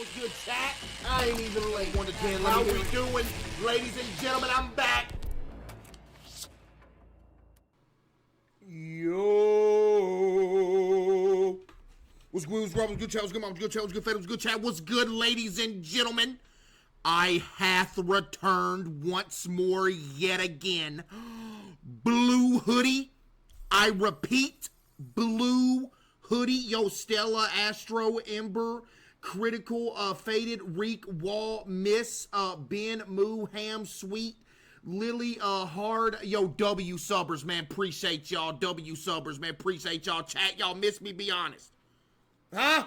What's good, chat? I ain't even late. 1 to 10. How we doing, ladies and gentlemen? I'm back. Yo. What's good? What's good? What's good, chat? What's good, mom? What's good, chat? What's good, fam? What's good, chat? What's good, ladies and gentlemen? I hath returned once more yet again. Blue hoodie. I repeat, blue hoodie. Yo, Stella, Astro, Ember, Critical, Faded, Reek, Wall, Miss, Ben, Moo, Ham, Sweet, Lily, Hard. Yo, W subbers, man. Appreciate y'all. W subbers, man. Appreciate y'all. Chat, y'all miss me? Be honest. Huh?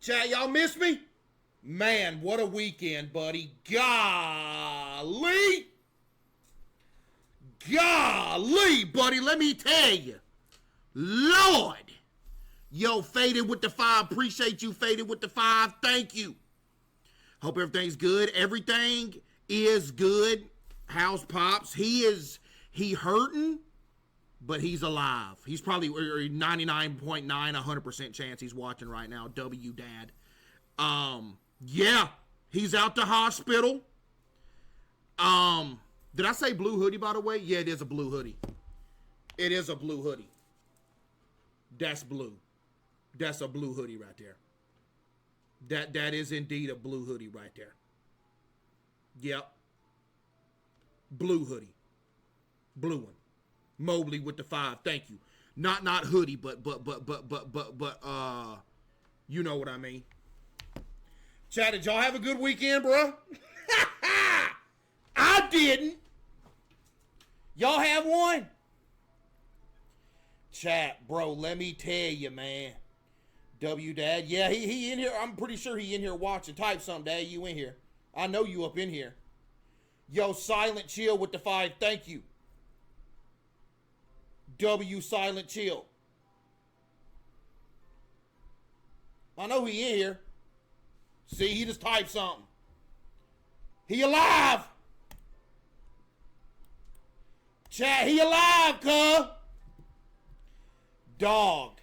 Chat, y'all miss me? Man, what a weekend, buddy. Golly. Golly, buddy, let me tell you. Lord. Yo, Faded with the 5. Appreciate you, Faded with the 5. Thank you. Hope everything's good. Everything is good. House Pops. He hurting, but he's alive. He's probably 99.9, 100% chance he's watching right now. W Dad. Yeah. He's out the hospital. Did I say blue hoodie, by the way? Yeah, it is a blue hoodie. It is a blue hoodie. That's blue. That's a blue hoodie right there. That is indeed a blue hoodie right there. Yep. Blue hoodie. Blue one. Mobley with the 5. Thank you. Not hoodie, but you know what I mean. Chat, did y'all have a good weekend, bro? I didn't. Y'all have one? Chat, bro, let me tell you, man. W Dad, yeah, he in here. I'm pretty sure he in here watching. Type something, Dad. You in here? I know you up in here. Yo, Silent Chill with the 5. Thank you. W Silent Chill. I know he in here. See, he just typed something. He alive. Chat, he alive, cuh. Dog.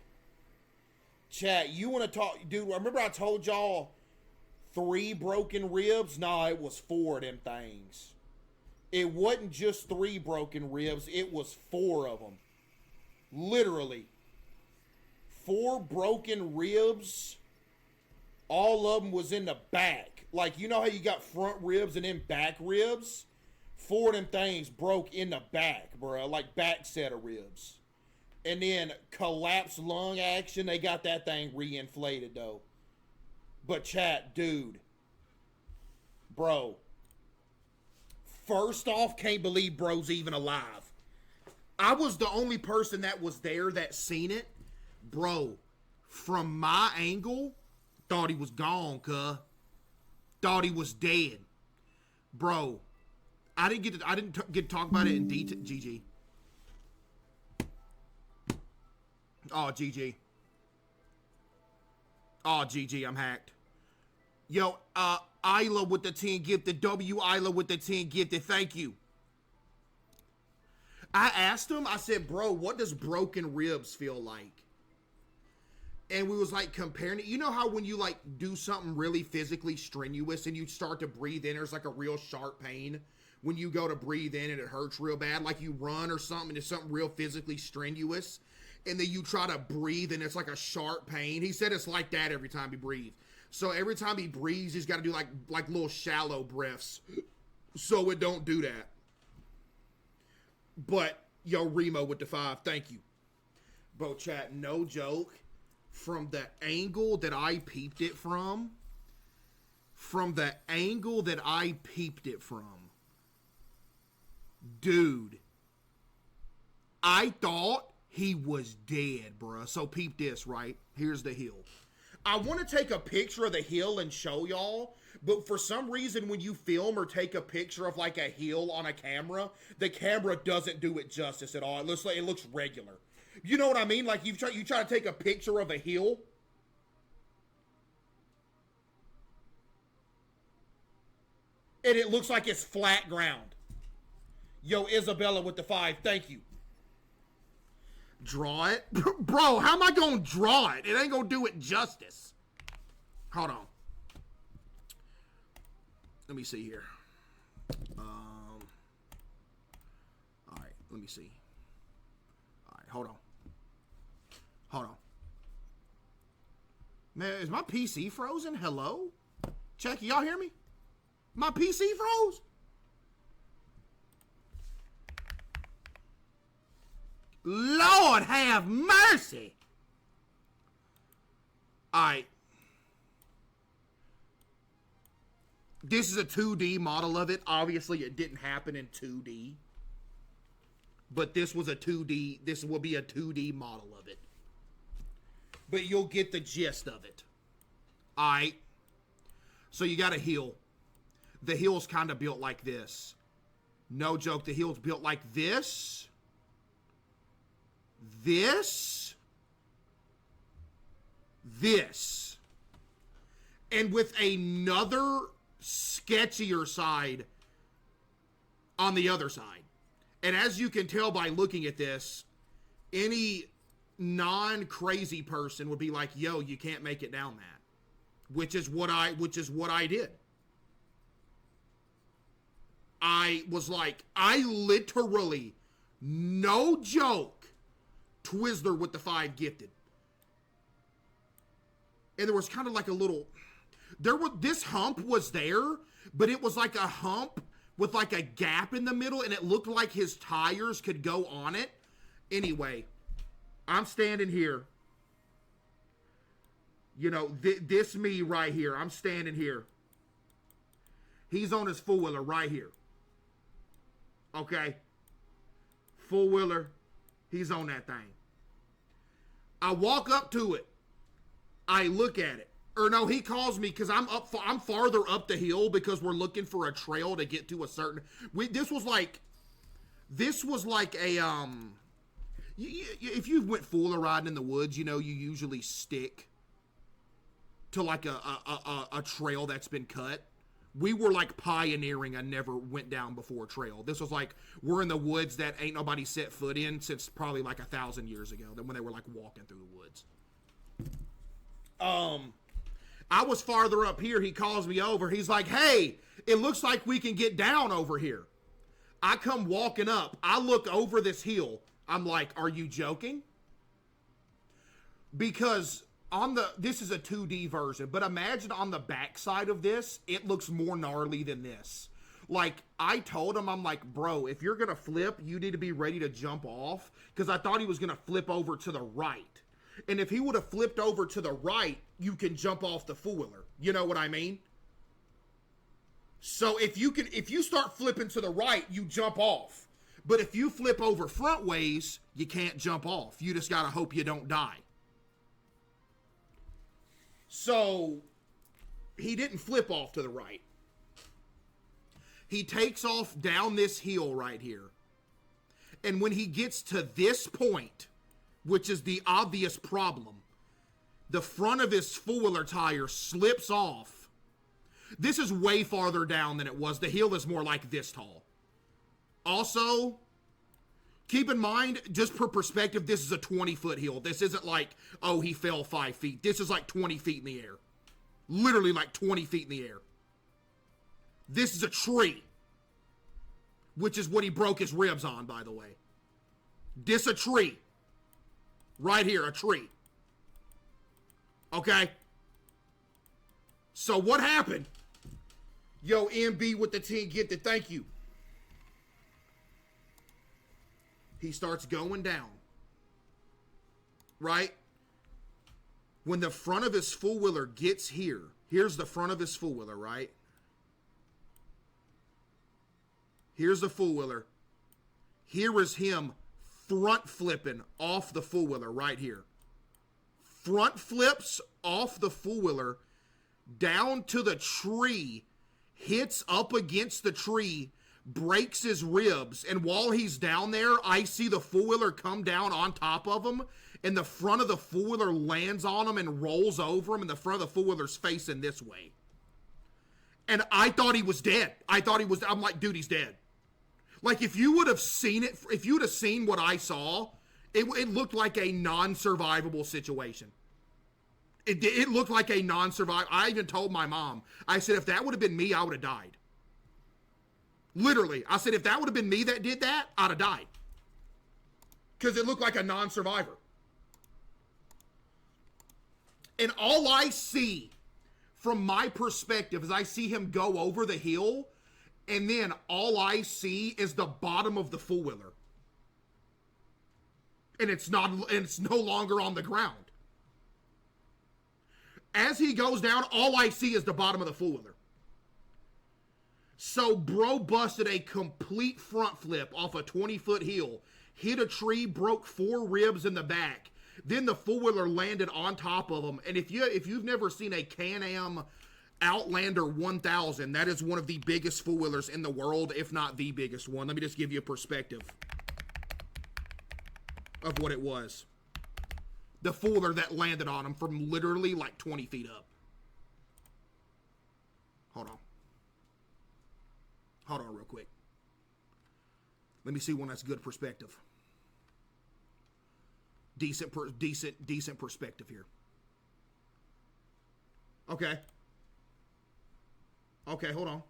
Chat, you want to talk? Dude, remember I told y'all 3 broken ribs? Nah, it was 4 of them things. It wasn't just 3 broken ribs. It was 4 of them. Literally. 4 broken ribs. All of them was in the back. Like, you know how you got front ribs and then back ribs? 4 of them things broke in the back, bro. Like back set of ribs. And then collapsed lung action. They got that thing reinflated, though. But chat, dude. Bro. First off, can't believe bro's even alive. I was the only person that was there that seen it. Bro, from my angle, thought he was gone, cuh. Thought he was dead. Bro. I didn't get to talk about it in detail. GG. Oh, GG. Oh, GG. I'm hacked. Yo, Isla with the 10 gifted. W Isla with the 10 gifted. Thank you. I asked him. I said, bro, what does broken ribs feel like? And we was like comparing it. You know how when you like do something really physically strenuous and you start to breathe in, there's like a real sharp pain. When you go to breathe in and it hurts real bad, like you run or something, it's something real physically strenuous, and then you try to breathe and it's like a sharp pain. He said it's like that every time he breathes. So every time he breathes, he's got to do like little shallow breaths so it don't do that. But, yo, Remo with the 5, thank you. Bro, chat, no joke. From the angle that I peeped it from, dude, I thought he was dead, bruh. So peep this, right? Here's the hill. I want to take a picture of the hill and show y'all, but for some reason when you film or take a picture of like a hill on a camera, the camera doesn't do it justice at all. It looks regular. You know what I mean? Like you try to take a picture of a hill, and it looks like it's flat ground. Yo, Isabella with the 5, thank you. Draw it? Bro, how am I going to draw it? It ain't going to do it justice. Hold on. Let me see here. All right, let me see. All right, hold on. Hold on. Man, is my PC frozen? Hello? Check, y'all hear me? My PC froze? Lord have mercy. All right. This is a 2D model of it. Obviously, it didn't happen in 2D. But this was a 2D. This will be a 2D model of it. But you'll get the gist of it. All right. So you got a hill. The hill's kind of built like this. No joke. The hill's built like this. This. And with another sketchier side on the other side. And as you can tell by looking at this, any non-crazy person would be like, yo, you can't make it down that. Which is what I did. I was like, I literally, no joke, Twizzler with the 5 gifted. And there was kind of like a little, this hump was there, but it was like a hump with like a gap in the middle, and it looked like his tires could go on it. Anyway, I'm standing here. You know, this me right here. I'm standing here. He's on his four-wheeler right here. Okay? Four-wheeler. He's on that thing. I walk up to it. I look at it. Or no, he calls me because I'm farther up the hill because we're looking for a trail to get to a certain. This was like a if you went four-wheeler riding in the woods, you know, you usually stick to like a trail that's been cut. We were like pioneering a never went down before trail. This was like, we're in the woods that ain't nobody set foot in since probably like 1,000 years ago, when they were like walking through the woods. I was farther up here. He calls me over. He's like, hey, it looks like we can get down over here. I come walking up. I look over this hill. I'm like, are you joking? Because this is a 2D version, but imagine on the backside of this, it looks more gnarly than this. Like, I told him, I'm like, bro, if you're going to flip, you need to be ready to jump off, because I thought he was going to flip over to the right. And if he would have flipped over to the right, you can jump off the four-wheeler. You know what I mean? So if you start flipping to the right, you jump off. But if you flip over front ways, you can't jump off. You just got to hope you don't die. So he didn't flip off to the right. He takes off down this hill right here. And when he gets to this point, which is the obvious problem, the front of his four-wheeler tire slips off. This is way farther down than it was. The hill is more like this tall. Also, keep in mind, just per perspective, this is a 20-foot hill. This isn't like, oh, he fell 5 feet. This is like 20 feet in the air. Literally like 20 feet in the air. This is a tree. Which is what he broke his ribs on, by the way. This a tree. Right here, a tree. Okay? So what happened? Yo, MB with the 10 gifted, thank you. He starts going down. Right? When the front of his four-wheeler gets here, here's the front of his four-wheeler, right? Here's the four-wheeler. Here is him front flipping off the four-wheeler right here. Front flips off the four-wheeler down to the tree, hits up against the tree, breaks his ribs, and while he's down there, I see the four-wheeler come down on top of him, and the front of the four-wheeler lands on him and rolls over him, and the front of the four-wheeler's facing this way. And I thought he was dead. I'm like, dude, he's dead. Like, if you would have seen it, if you would have seen what I saw, it looked like a non-survivable situation. It looked like a non-survivor. I even told my mom, I said, if that would have been me, I would have died. Literally. I said, if that would have been me that did that, I'd have died. Because it looked like a non-survivor. And all I see from my perspective is I see him go over the hill, and then all I see is the bottom of the four-wheeler. And it's no longer on the ground. As he goes down, all I see is the bottom of the four-wheeler. So bro busted a complete front flip off a 20-foot hill, hit a tree, broke 4 ribs in the back. Then the four-wheeler landed on top of him. And if you've never seen a Can-Am Outlander 1000, that is one of the biggest four-wheelers in the world, if not the biggest one. Let me just give you a perspective of what it was. The four-wheeler that landed on him from literally like 20 feet up. Hold on real quick. Let me see one that's good perspective. Decent perspective here. Okay, hold on.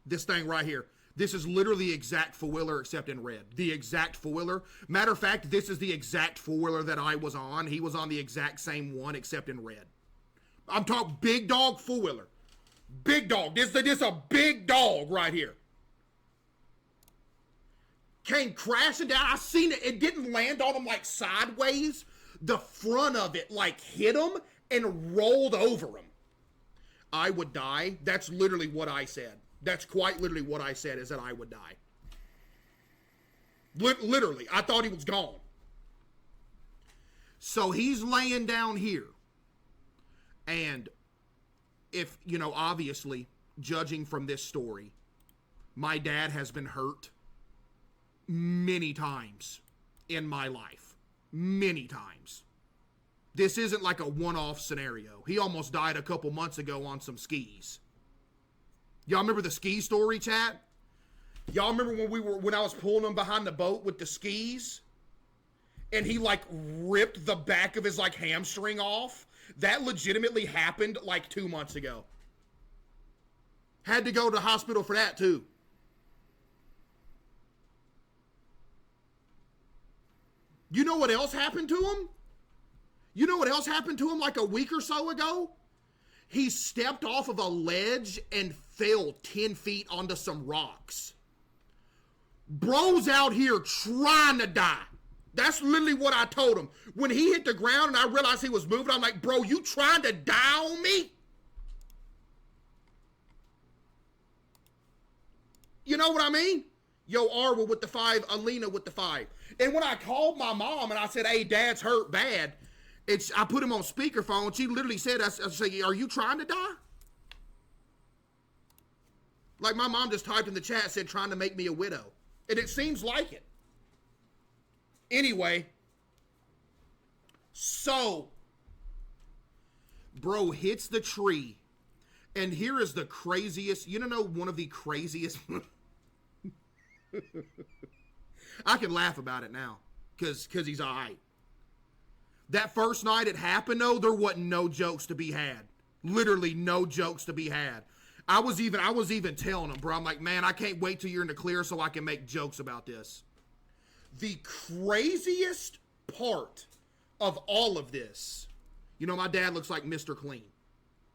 This thing right here. This is literally the exact four-wheeler except in red. The exact four-wheeler. Matter of fact, this is the exact four-wheeler that I was on. He was on the exact same one except in red. I'm talking big dog four-wheeler. Big dog. This is a big dog right here. Came crashing down. I seen it. It didn't land on him like sideways. The front of it like hit him and rolled over him. I would die. That's literally what I said. That's quite literally what I said, is that I would die. Literally. I thought he was gone. So he's laying down here. And if, obviously, judging from this story, my dad has been hurt many times in my life. Many times. This isn't like a one-off scenario. He almost died a couple months ago on some skis. Y'all remember the ski story, chat? Y'all remember when I was pulling him behind the boat with the skis? And he like ripped the back of his like hamstring off? That legitimately happened like 2 months ago. Had to go to the hospital for that too. You know what else happened to him? You know what else happened to him like a week or so ago? He stepped off of a ledge and fell 10 feet onto some rocks. Bro's out here trying to die. That's literally what I told him. When he hit the ground and I realized he was moving, I'm like, bro, you trying to die on me? You know what I mean? Yo, Arwa with the 5, Alina with the 5. And when I called my mom and I said, hey, Dad's hurt bad, I put him on speakerphone. She literally said, I said, are you trying to die? Like my mom just typed in the chat, said, trying to make me a widow. And it seems like it. Anyway. So, bro hits the tree. And here is the craziest, one of the craziest. I can laugh about it now. Because he's all right. That first night it happened, though, there wasn't no jokes to be had. Literally no jokes to be had. I was even telling him, bro, I'm like, man, I can't wait till you're in the clear so I can make jokes about this. The craziest part of all of this, my dad looks like Mr. Clean.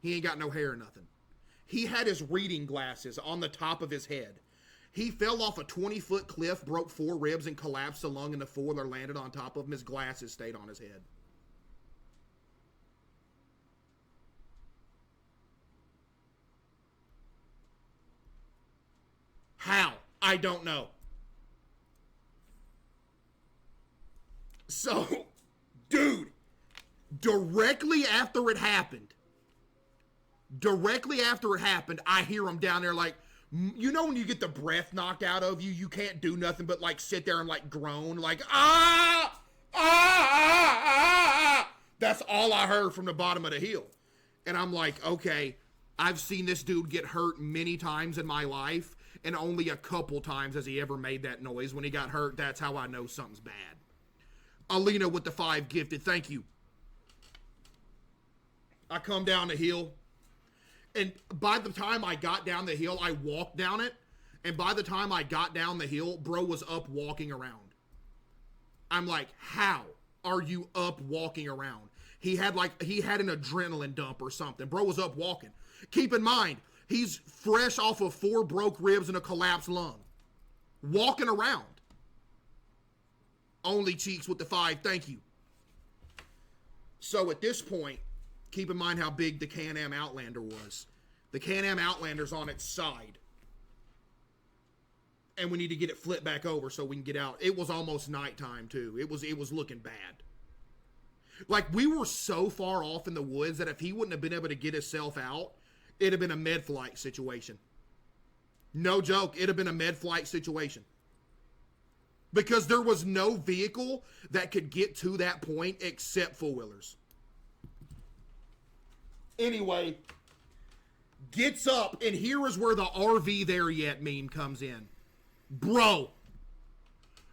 He ain't got no hair or nothing. He had his reading glasses on the top of his head. He fell off a 20-foot cliff, broke 4 ribs, and collapsed a lung, and the four-wheeler landed on top of him. His glasses stayed on his head. How? I don't know. So, dude, directly after it happened, I hear him down there like, when you get the breath knocked out of you, you can't do nothing but like sit there and like groan, like, ah, ah, ah, ah, ah. That's all I heard from the bottom of the hill. And I'm like, okay, I've seen this dude get hurt many times in my life, and only a couple times has he ever made that noise. When he got hurt, that's how I know something's bad. Alina with the 5 gifted. Thank you. I come down the hill. And by the time I got down the hill, I walked down it. And by the time I got down the hill, bro was up walking around. I'm like, how are you up walking around? He had an adrenaline dump or something. Bro was up walking. Keep in mind, he's fresh off of 4 broke ribs and a collapsed lung. Walking around. Only Cheeks with the 5, thank you. So at this point, keep in mind how big the Can-Am Outlander was. The Can-Am Outlander's on its side. And we need to get it flipped back over so we can get out. It was almost nighttime too. It was looking bad. Like, we were so far off in the woods that if he wouldn't have been able to get himself out, it'd have been a med flight situation. No joke, it'd have been a med flight situation. Because there was no vehicle that could get to that point except four-wheelers. Anyway, gets up, and here is where the RV there yet meme comes in. Bro.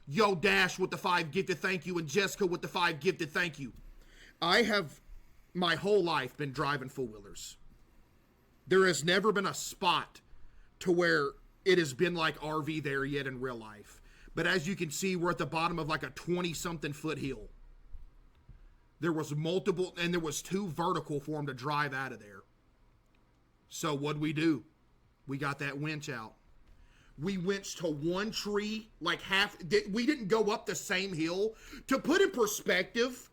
Yo, Dash with the 5 gifted, thank you, and Jessica with the 5 gifted, thank you. I have my whole life been driving four-wheelers. There has never been a spot to where it has been like RV there yet in real life. But as you can see, we're at the bottom of like a 20-something foot hill. There was multiple, and there was 2 vertical for him to drive out of there. So what'd we do? We got that winch out. We winched to one tree, like half. We didn't go up the same hill. To put in perspective.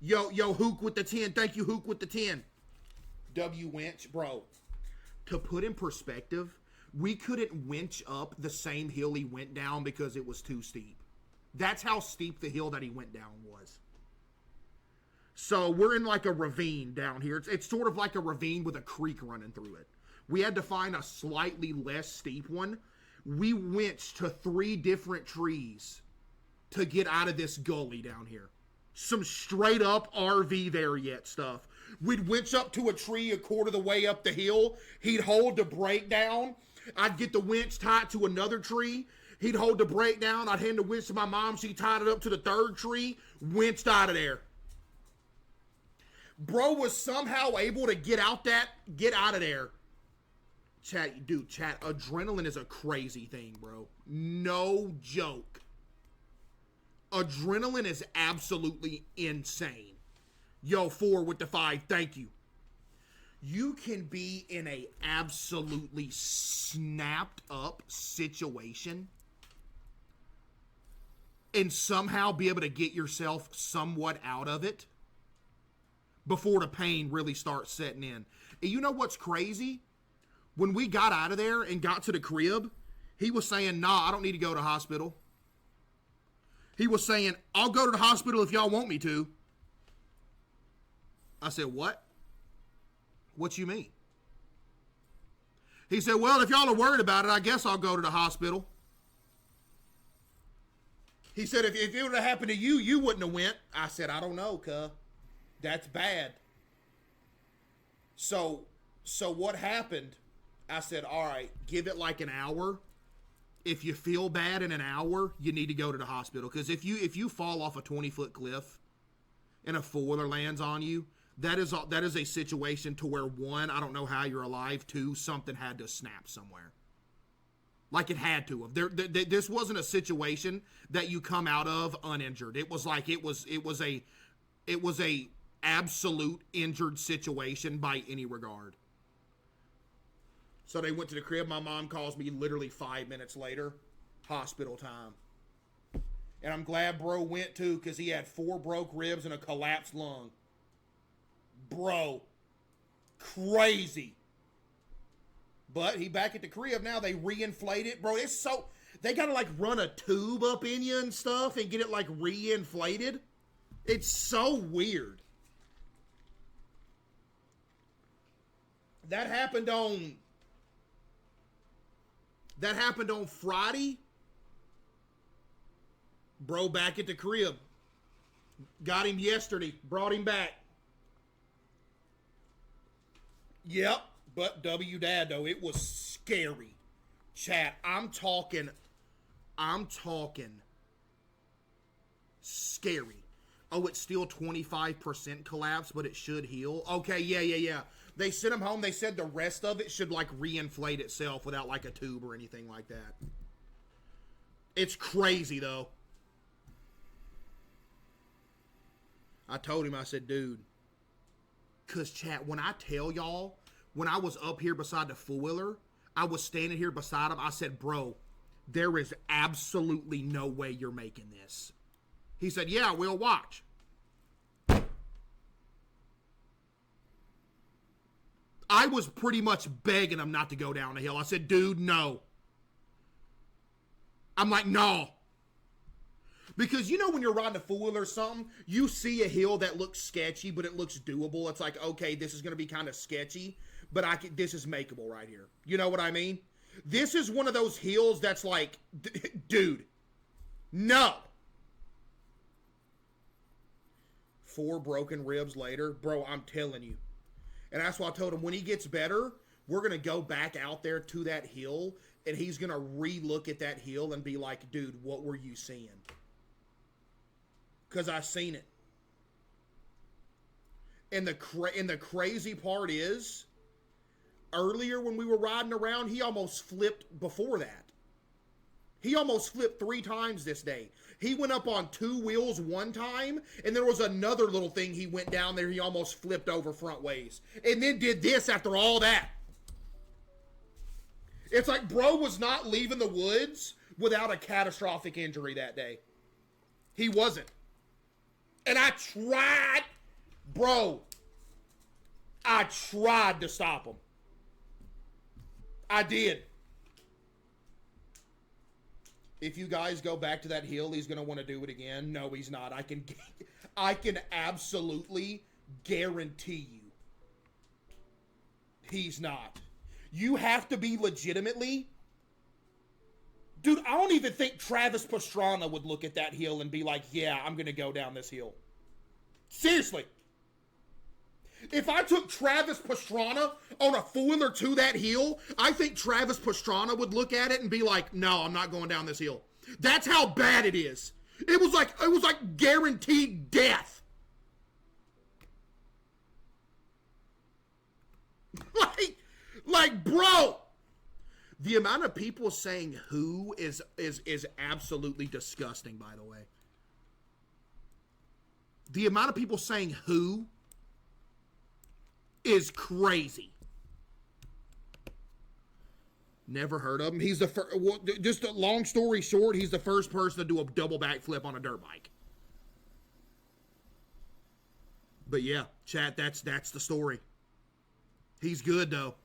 Yo, Hook with the 10. Thank you, Hook with the 10. W winch, bro. To put in perspective, we couldn't winch up the same hill he went down because it was too steep. That's how steep the hill that he went down was. So we're in like a ravine down here. It's sort of like a ravine with a creek running through it. We had to find a slightly less steep one. We winched to 3 different trees to get out of this gully down here. Some straight up RV there yet stuff. We'd winch up to a tree a quarter of the way up the hill. He'd hold the brake down. I'd get the winch tied to another tree. He'd hold the brake down. I'd hand the winch to my mom. She tied it up to the 3rd tree. Winched out of there. Bro was somehow able to get out of there. Chat, adrenaline is a crazy thing, bro. No joke. Adrenaline is absolutely insane. Yo, 4 with the 5, thank you. You can be in a absolutely snapped up situation and somehow be able to get yourself somewhat out of it before the pain really starts setting in. And you know what's crazy? When we got out of there and got to the crib, he was saying, nah, I don't need to go to the hospital. He was saying, I'll go to the hospital if y'all want me to. I said, what? What you mean? He said, well, if y'all are worried about it, I guess I'll go to the hospital. He said, if it would have happened to you, you wouldn't have went. I said, I don't know, cuh. That's bad. So what happened? I said, all right, give it like an hour. If you feel bad in an hour, you need to go to the hospital. Because if you fall off a 20-foot cliff and a four-wheeler lands on you, that is a situation to where, 1, I don't know how you're alive. 2, something had to snap somewhere. Like it had to have. This wasn't a situation that you come out of uninjured. It was like it was a absolute injured situation by any regard. So they went to the crib. My mom calls me literally 5 minutes later. Hospital time. And I'm glad bro went too, because he had 4 broke ribs and a collapsed lung. Bro. Crazy. But he back at the crib now. They reinflate it. Bro, it's so... They gotta like run a tube up in you and stuff and get it like reinflated. It's so weird. That happened on Friday. Bro back at the crib. Got him yesterday. Brought him back. Yep. But W Dad though, it was scary. Chat, I'm talking Scary. Oh, it's still 25% collapse, but it should heal. Okay, yeah. They sent him home. They said the rest of it should, like, reinflate itself without, like, a tube or anything like that. It's crazy, though. I told him, I said, dude, because, chat, when I tell y'all, when I was up here beside the four-wheeler, I was standing here beside him. I said, bro, there is absolutely no way you're making this. He said, yeah, we'll watch. I was pretty much begging him not to go down the hill. I said, dude, no. I'm like, no. Because, you know, when you're riding a four-wheeler or something, you see a hill that looks sketchy, but it looks doable. It's like, okay, this is going to be kind of sketchy, but this is makeable right here. You know what I mean? This is one of those hills that's like, dude, no. 4 broken ribs later, bro, I'm telling you. And that's why I told him when he gets better, we're going to go back out there to that hill, and he's going to re-look at that hill and be like, dude, what were you seeing? Because I seen it. And the crazy part is, earlier when we were riding around, he almost flipped before that. He almost flipped 3 times this day. He went up on 2 wheels one time, and there was another little thing he went down there. He almost flipped over front ways. And then did this after all that. It's like bro was not leaving the woods without a catastrophic injury that day. He wasn't. And I tried, bro, I tried to stop him. I did. If you guys go back to that hill, he's going to want to do it again. No, he's not. I can absolutely guarantee you he's not. You have to be legitimately... Dude, I don't even think Travis Pastrana would look at that hill and be like, yeah, I'm going to go down this hill. Seriously. If I took Travis Pastrana on a four-wheeler to that hill, I think Travis Pastrana would look at it and be like, no, I'm not going down this hill. That's how bad it is. It was like guaranteed death. like, bro. The amount of people saying who is absolutely disgusting, by the way. The amount of people saying who is crazy. Never heard of him. He's the first, well, just a long story short, he's the first person to do a double backflip on a dirt bike. But yeah, chat, that's the story. He's good though.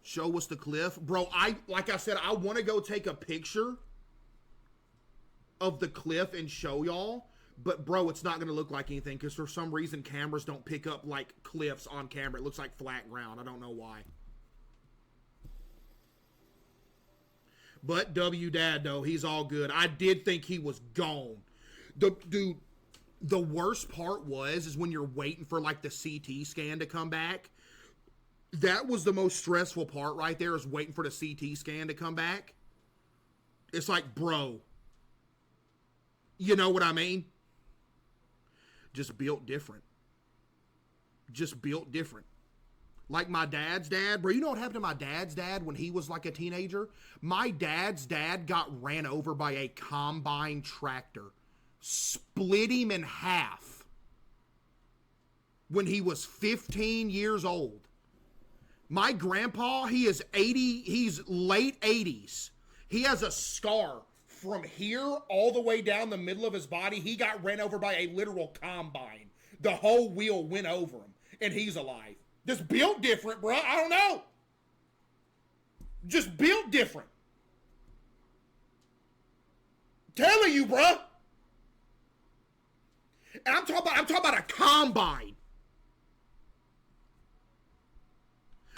Show us the cliff. Bro, like I said, I want to go take a picture of the cliff and show y'all. But, bro, it's not going to look like anything because for some reason cameras don't pick up, like, cliffs on camera. It looks like flat ground. I don't know why. But W Dad, though, he's all good. I did think he was gone. Dude, the worst part is when you're waiting for, like, the CT scan to come back. That was the most stressful part right there, is waiting for the CT scan to come back. It's like, bro. You know what I mean? Just built different. Just built different. Like my dad's dad. Bro, you know what happened to my dad's dad when he was like a teenager? My dad's dad got ran over by a combine tractor. Split him in half. When he was 15 years old. My grandpa, he is 80, he's late 80s. He has a scar from here all the way down the middle of his body. He got ran over by a literal combine. The whole wheel went over him, and he's alive. Just built different, bro. I don't know. Just built different. Telling you, bro. And I'm talking about a combine.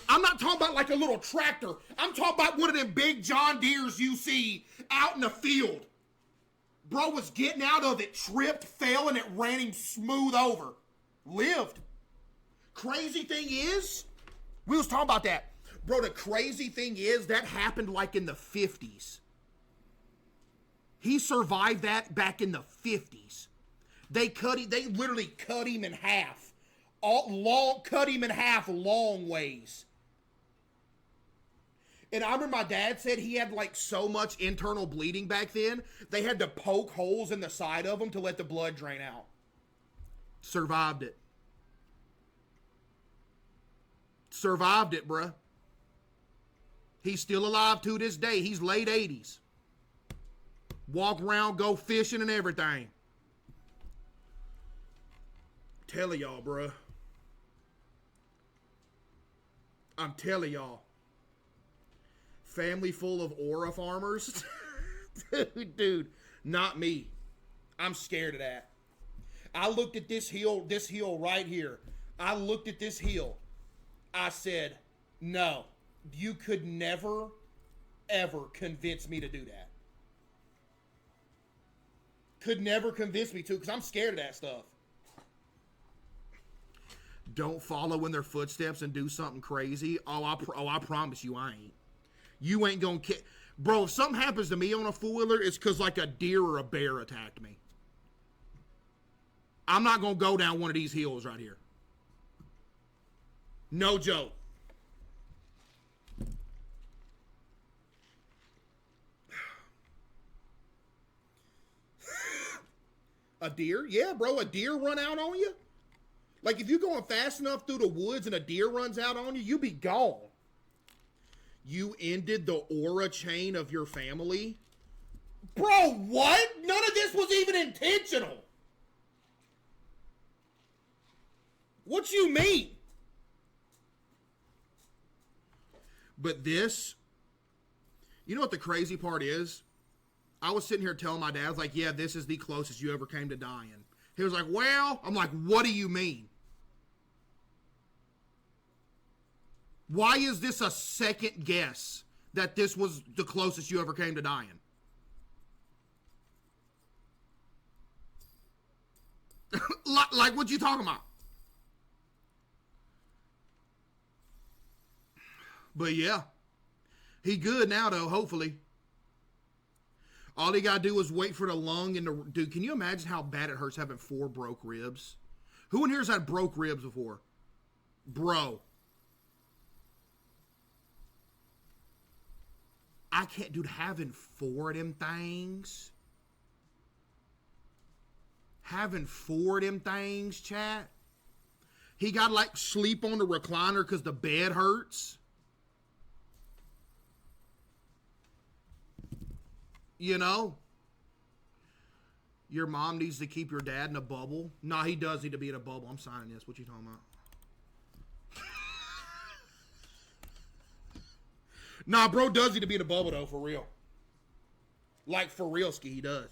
I'm not talking about like a little tractor. I'm talking about one of them big John Deeres you see out in the field. Bro was getting out of it, tripped, fell, and it ran him smooth over. Lived. Crazy thing is, we was talking about that. Bro, the crazy thing is that happened like in the 50s. He survived that back in the 50s. They literally cut him in half. Cut him in half long ways. And I remember my dad said he had like so much internal bleeding back then, they had to poke holes in the side of him to let the blood drain out. Survived it. Survived it, bruh. He's still alive to this day. He's late 80s. Walk around, go fishing and everything. Telling y'all, bruh. I'm telling y'all. Family full of aura farmers. Dude, not me. I'm scared of that. I looked at this hill right here. I looked at this hill. I said, no, you could never, ever convince me to do that. Could never convince me to, because I'm scared of that stuff. Don't follow in their footsteps and do something crazy. I promise you I ain't. You ain't gonna bro, if something happens to me on a four-wheeler, it's because like a deer or a bear attacked me. I'm not gonna go down one of these hills right here. No joke. A deer? Yeah, bro, a deer run out on you? Like if you're going fast enough through the woods and a deer runs out on you, you be gone. You ended the aura chain of your family? Bro, what? None of this was even intentional. What you mean? But this, you know what the crazy part is? I was sitting here telling my dad, I was like, yeah, this is the closest you ever came to dying. He was like, well, I'm like, what do you mean? Why is this a second guess that this was the closest you ever came to dying? Like what you talking about? But yeah, he good now though, hopefully. All he gotta do is wait for the lung and the... Dude, can you imagine how bad it hurts having 4 broke ribs? Who in here has had broke ribs before? Bro. I can't, dude, having 4 of them things. Having 4 of them things, chat. He got like sleep on the recliner because the bed hurts. You know? Your mom needs to keep your dad in a bubble. Nah, he does need to be in a bubble. I'm signing this. What you talking about? Nah, bro does need to be in a bubble, though, for real. Like, for real, Ski, he does.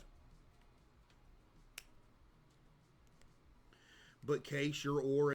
But, Case, your aura